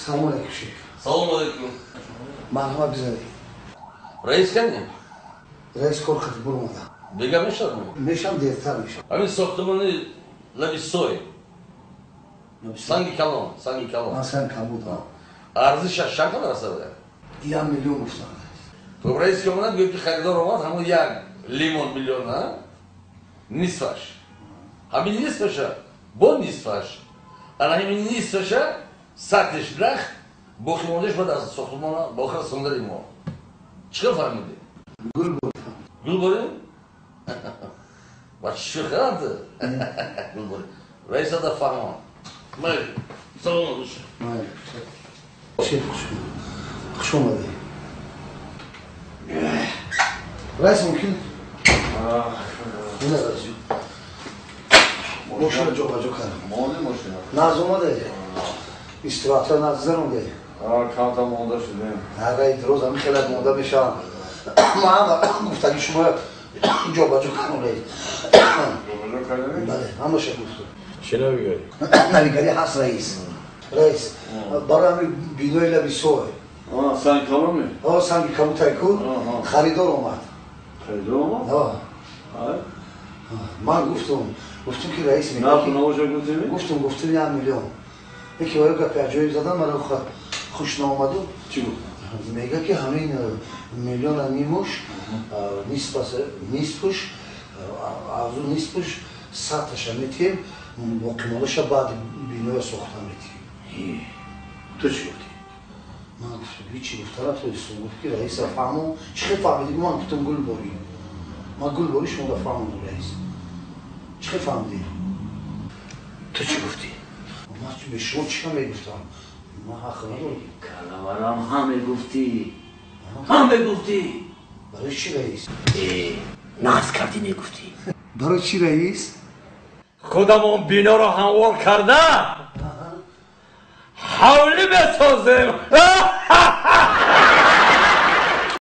سلام علیکم شیخ. سلام علیکم. مرحبا بزنید. رئیس کمی؟ رئیس کار خطی برو ماده. بگم میشم؟ میشم دیرتر میشم. همین ساختمانی لبیسوی. سنگی کلام. من سنگ کم بودم. ارزش چند قدر است؟ 1 میلیون گفتم. تو رئیس که اومد گفت که خریدار اومد همون 1 لیمون میلیون نه؟ نصفش. همین نصفشه. با نصفش. انا همین نصفشه سطحش رخ بخیموندش بعد از ساختمان با آخر سندری ما. چیکار فهمیدی؟ گل بود. گل بودی؟ با چی خرد؟ گل بودی. رئیس دا فهمان. مال. سلام علیکم. مال. شیخ خوش اومدی. رئیس ممکن؟ نه رئیس. ماشین جو کردم. مالی ماشین. ناز اومده. استراحت ناز زنونده. کم تا مونده شدیم. هر روز هم خیلی مونده میشم. ما هم گفتگی شما جو کردم رئیس. جو کردیم؟ بله همه شد گفتم. چی نویگری؟ نویگری هست رئیس. رئیس برای همین بینوی لبیسوه. سنگ کلومی؟ سنگ کلوم تایکون خریدار اومد. خریدار اومد؟ من گفتم که رئیس میگه نه نوشا گفتیم؟ گفتم 1 میلیون. یکی باید گپی جایی زدن مرا خوش نامدو. چی گفت؟ میگه که همین میلیون نیموش نیسپش از اون نیسپش سطحش میتیم مقیمالش بعد بینوی ساختن میتیم. تو چی گفتی؟ من گفتم هیچی گفتم تو گفت که رئیس فهمو چی فهمیدی؟ من گفتم گل باری. ما گل باری شما فهمون رئیس. چی فهمیدی؟ تو چی گفتی؟ من به شما چی میگفتم؟ من حق ندارم. کلمرم همه گفتی. همه گفتی. برای چی رئیس؟ ناز کردی نگفتی. برای چی رئیس؟ خودم اون بینا رو هموار کردم. حولی بسازم.